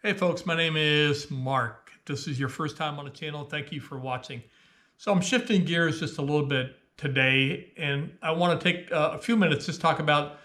Hey folks, my name is Mark. If this is your first time on the channel, thank you for watching. So I'm shifting gears just a little bit today, and I want to take a few minutes just talk about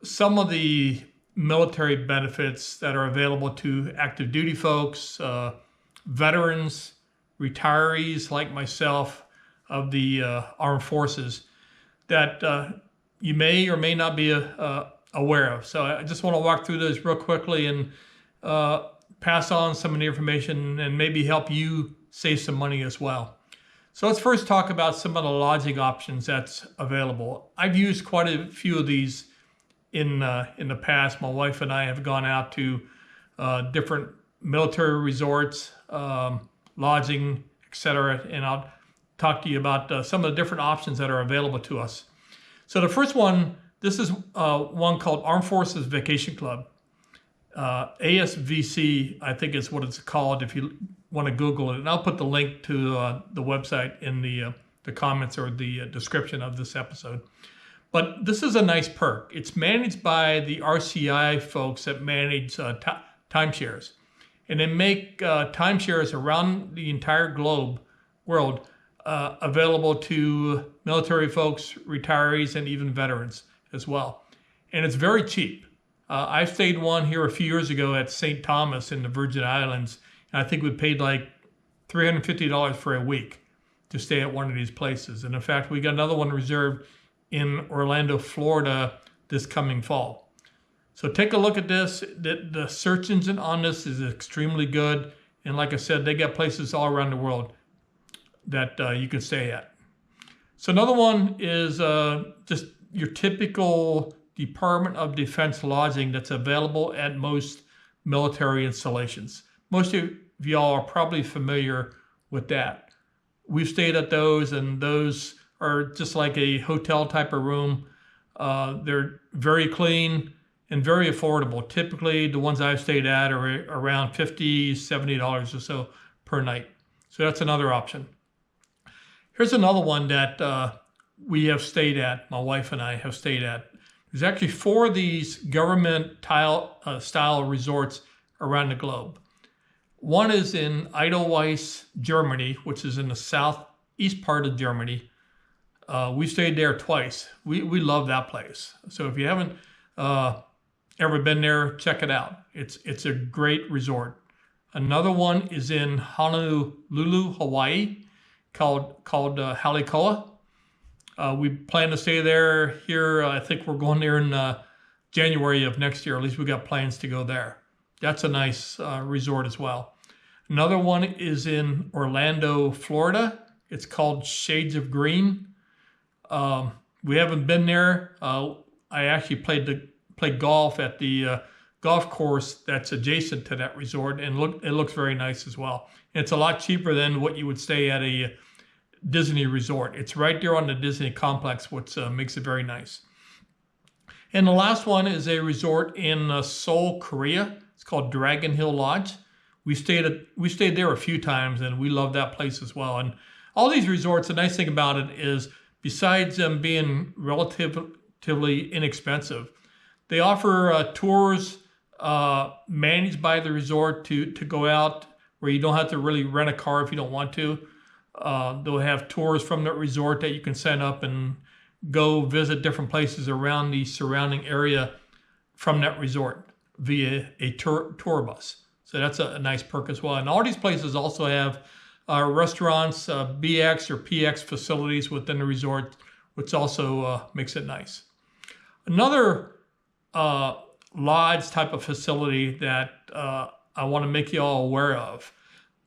some of the military benefits that are available to active duty folks, veterans, retirees like myself of the armed forces that you may or may not be aware of. So I just want to walk through those real quickly and pass on some of the information and maybe help you save some money as well. So let's first talk about some of the lodging options that's available. I've used quite a few of these in the past. My wife and I have gone out to different military resorts, lodging, etc. And I'll talk to you about some of the different options that are available to us. So the first one, this is one called Armed Forces Vacation Club. ASVC, I think is what it's called if you want to Google it. And I'll put the link to the website in the comments or the description of this episode. But this is a nice perk. It's managed by the RCI folks that manage timeshares. And they make timeshares around the entire world available to military folks, retirees, and even veterans as well. And it's very cheap. I stayed one here a few years ago at St. Thomas in the Virgin Islands, and I think we paid like $350 for a week to stay at one of these places. And in fact, we got another one reserved in Orlando, Florida this coming fall. So take a look at this. The search engine on this is extremely good. And like I said, they got places all around the world that you can stay at. So another one is just your typical Department of Defense lodging that's available at most military installations. Most of y'all are probably familiar with that. We've stayed at those, and those are just like a hotel type of room. They're very clean and very affordable. Typically, the ones I've stayed at are around $50, $70 or so per night. So that's another option. Here's another one that we have stayed at, my wife and I have stayed at. There's actually 4 of these government style resorts around the globe. One is in Edelweiss, Germany, which is in the southeast part of Germany. We stayed there twice. We love that place. So if you haven't ever been there, check it out. It's a great resort. Another one is in Honolulu, Hawaii, called Halikoa. We plan to stay there here. I think we're going there in January of next year. At least we got plans to go there. That's a nice resort as well. Another one is in Orlando, Florida. It's called Shades of Green. We haven't been there. I actually played golf at the golf course that's adjacent to that resort, and it looks very nice as well. And it's a lot cheaper than what you would stay at a Disney resort. It's right there on the Disney complex, which makes it very nice. And the last one is a resort in Seoul, Korea. It's called Dragon Hill Lodge. We stayed there a few times, and we love that place as well. And all these resorts, the nice thing about it is, besides them being relatively inexpensive, they offer tours managed by the resort to go out where you don't have to really rent a car if you don't want to. They'll have tours from the resort that you can sign up and go visit different places around the surrounding area from that resort via a tour bus. So that's a nice perk as well. And all these places also have restaurants, BX or PX facilities within the resort, which also makes it nice. Another lodge type of facility that I want to make you all aware of.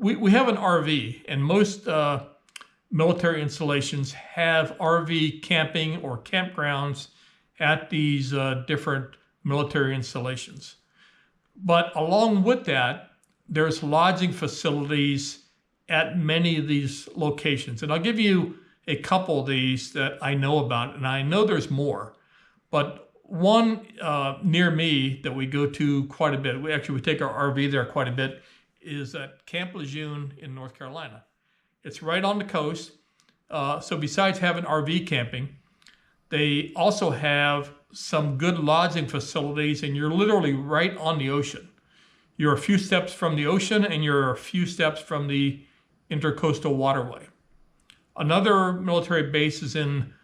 We have an RV, and most military installations have RV camping or campgrounds at these different military installations. But along with that, there's lodging facilities at many of these locations. And I'll give you a couple of these that I know about, and I know there's more. But one near me that we go to quite a bit, we take our RV there quite a bit, is at Camp Lejeune in North Carolina. It's right on the coast. So besides having RV camping, they also have some good lodging facilities, and you're literally right on the ocean. You're a few steps from the ocean and you're a few steps from the Intercoastal Waterway. Another military base is in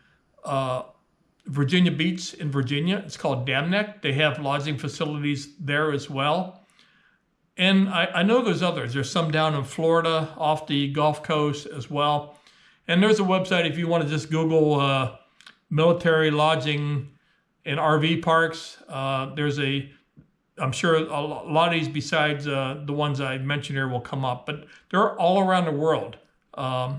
Virginia Beach in Virginia. It's called Dam Neck. They have lodging facilities there as well. And I know there's others. There's some down in Florida off the Gulf Coast as well. And there's a website if you want to just Google military lodging and RV parks. I'm sure a lot of these besides the ones I mentioned here will come up, but they're all around the world,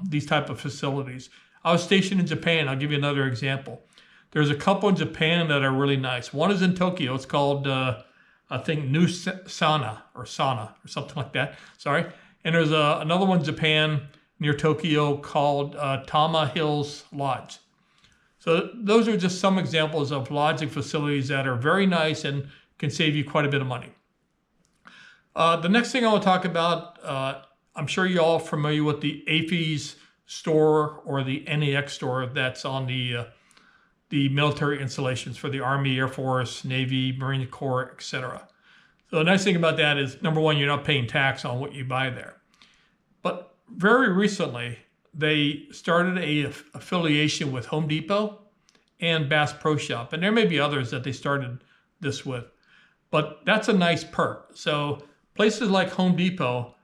these type of facilities. I was stationed in Japan. I'll give you another example. There's a couple in Japan that are really nice. One is in Tokyo. It's called, I think, New Sana or something like that. Sorry. And there's another one in Japan near Tokyo called Tama Hills Lodge. So those are just some examples of lodging facilities that are very nice and can save you quite a bit of money. The next thing I want to talk about, I'm sure you're all familiar with the AAFES store or the NAX store that's on the military installations for the Army, Air Force, Navy, Marine Corps, etc. So the nice thing about that is, number one, you're not paying tax on what you buy there. But very recently, they started a affiliation with Home Depot and Bass Pro Shop. And there may be others that they started this with. But that's a nice perk. So places like Home Depot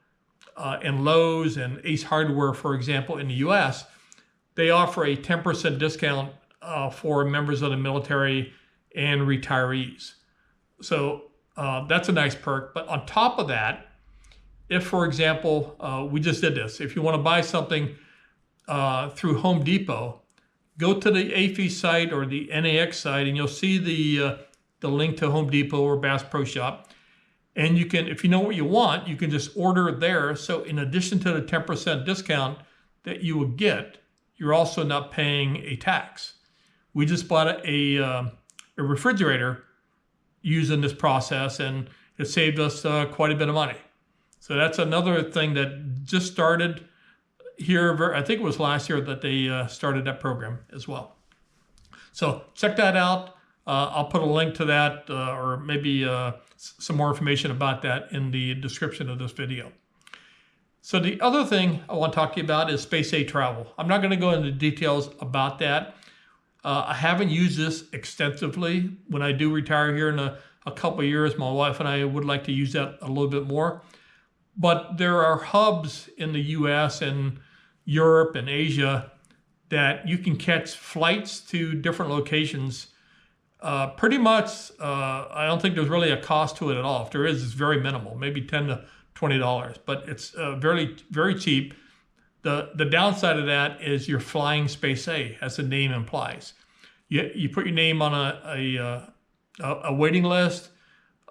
and Lowe's and Ace Hardware, for example, in the US, they offer a 10% discount for members of the military and retirees. So that's a nice perk. But on top of that, if, for example, we just did this, if you want to buy something through Home Depot, go to the AAFES site or the NAX site, and you'll see the link to Home Depot or Bass Pro Shop. And you can, if you know what you want, you can just order it there. So in addition to the 10% discount that you would get, you're also not paying a tax. We just bought a refrigerator using this process, and it saved us quite a bit of money. So that's another thing that just started here. I think it was last year that they started that program as well. So check that out. I'll put a link to that or maybe some more information about that in the description of this video. So the other thing I want to talk to you about is Space Age travel. I'm not going to go into details about that. I haven't used this extensively. When I do retire here in a couple of years, my wife and I would like to use that a little bit more. But there are hubs in the US and Europe and Asia that you can catch flights to different locations. Pretty much, I don't think there's really a cost to it at all. If there is, it's very minimal, maybe $10 to $20, but it's very, very cheap. The downside of that is you're flying Space A, as the name implies. You put your name on a waiting list,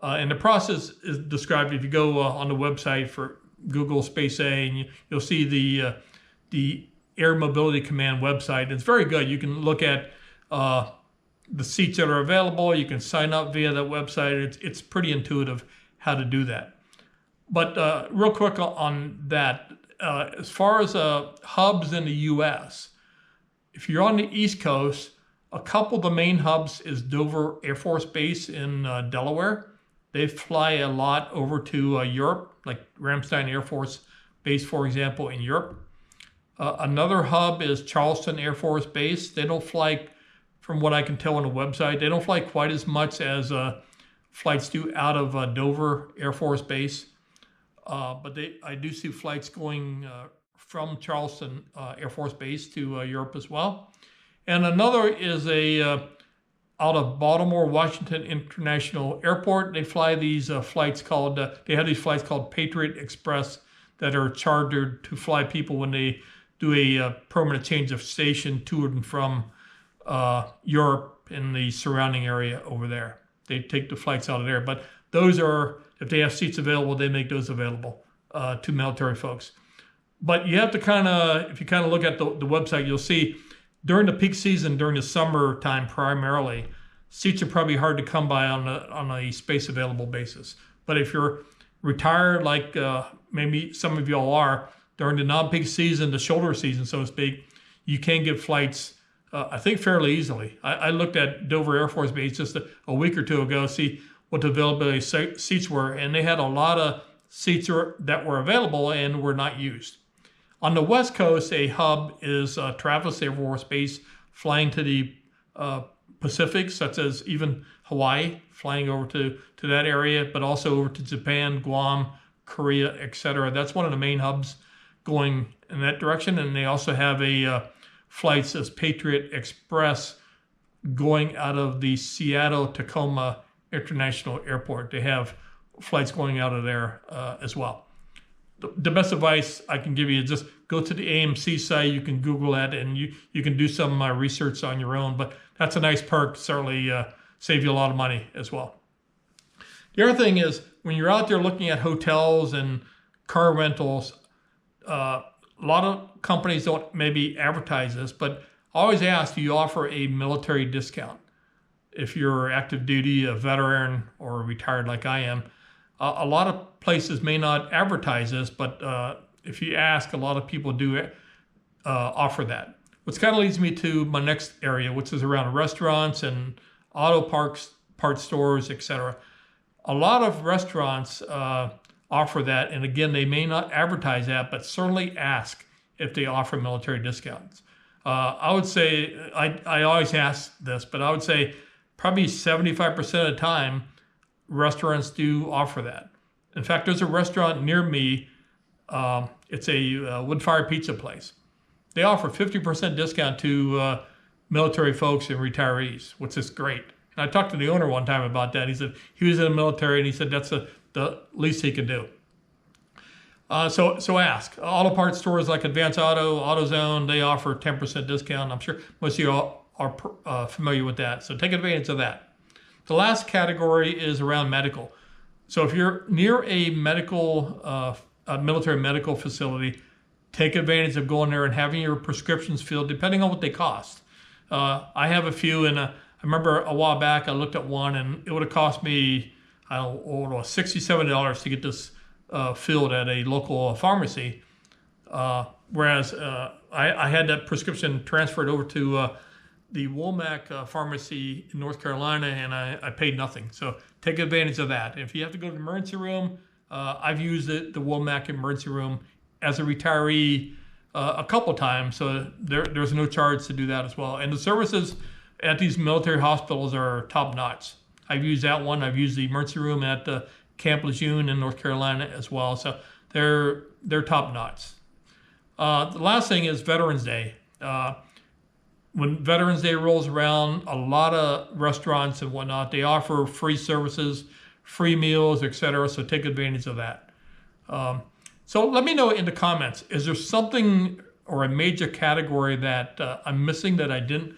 and the process is described. If you go on the website for Google Space A, and you'll see the Air Mobility Command website. It's very good. You can look at the seats that are available. You can sign up via that website. It's pretty intuitive how to do that. But real quick on that, as far as hubs in the U.S., if you're on the East Coast, a couple of the main hubs is Dover Air Force Base in Delaware. They fly a lot over to Europe, like Ramstein Air Force Base, for example, in Europe. Another hub is Charleston Air Force Base. They don't fly, from what I can tell on the website, they don't fly quite as much as flights do out of Dover Air Force Base. But I do see flights going from Charleston Air Force Base to Europe as well. And another is out of Baltimore Washington International Airport. They fly these flights called, they have these flights called Patriot Express that are chartered to fly people when they do a permanent change of station to and from Europe and the surrounding area over there. They take the flights out of there. But those are, if they have seats available, they make those available to military folks. But you have to kind of, if you kind of look at the website, you'll see during the peak season, during the summertime primarily, seats are probably hard to come by on a space available basis. But if you're retired, like maybe some of y'all are, during the non-peak season, the shoulder season, so to speak, you can get flights, I think, fairly easily. I looked at Dover Air Force Base just a week or two ago, see what the availability of seats were, and they had a lot of seats that were available and were not used. On the West Coast, a hub is Travis Air Force Base, flying to the Pacific, such as even Hawaii, flying over to that area, but also over to Japan, Guam, Korea, etc. That's one of the main hubs going in that direction. And they also have a flights as Patriot Express going out of the Seattle-Tacoma International Airport. They have flights going out of there as well. The best advice I can give you is just go to the AMC site. You can Google that, and you can do some research on your own. But that's a nice perk. Certainly save you a lot of money as well. The other thing is when you're out there looking at hotels and car rentals, a lot of companies don't maybe advertise this, but always ask, do you offer a military discount? If you're active duty, a veteran, or retired like I am, a lot of places may not advertise this, but if you ask, a lot of people do offer that. Which kind of leads me to my next area, which is around restaurants and auto parts stores, etc. A lot of restaurants offer that, and again, they may not advertise that, but certainly ask if they offer military discounts. I would say, I always ask this, but I would say probably 75% of the time, restaurants do offer that. In fact, there's a restaurant near me. It's a wood-fired pizza place. They offer 50% discount to military folks and retirees, which is great. And I talked to the owner one time about that. He said he was in the military, and he said that's the least he could do. So ask. Auto parts stores like Advance Auto, AutoZone, they offer 10% discount. I'm sure most of you are familiar with that. So take advantage of that. The last category is around medical. So if you're near a military medical facility, take advantage of going there and having your prescriptions filled, depending on what they cost. I have a few, and I remember a while back I looked at one, and it would have cost me, I don't know, $67 to get this filled at a local pharmacy. Whereas I had that prescription transferred over to the Womack pharmacy in North Carolina, and I paid nothing. So take advantage of that. If you have to go to the emergency room, I've used the Womack emergency room as a retiree a couple times, so there's no charge to do that as well. And the services at these military hospitals are top notch. I've used that one. I've used the emergency room at Camp Lejeune in North Carolina as well. So they're top notch. The last thing is Veterans Day. When Veterans Day rolls around, a lot of restaurants and whatnot, they offer free services, free meals, etc. So take advantage of that. So let me know in the comments, is there something or a major category that I'm missing that I didn't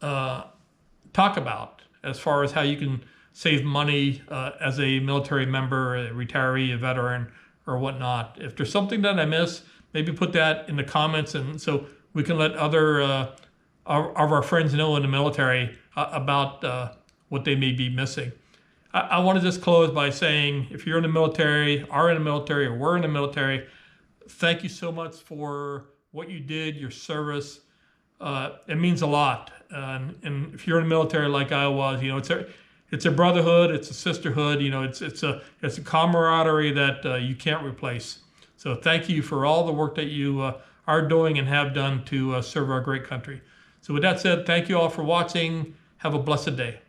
talk about as far as how you can save money as a military member, a retiree, a veteran, or whatnot? If there's something that I miss, maybe put that in the comments, and so we can let other of our friends know in the military about what they may be missing. I want to just close by saying, if you're in the military, are in the military, or were in the military, thank you so much for what you did, your service. It means a lot. And if you're in the military like I was, it's a brotherhood, it's a sisterhood, it's a camaraderie that you can't replace. So thank you for all the work that you are doing and have done to serve our great country. So with that said, thank you all for watching. Have a blessed day.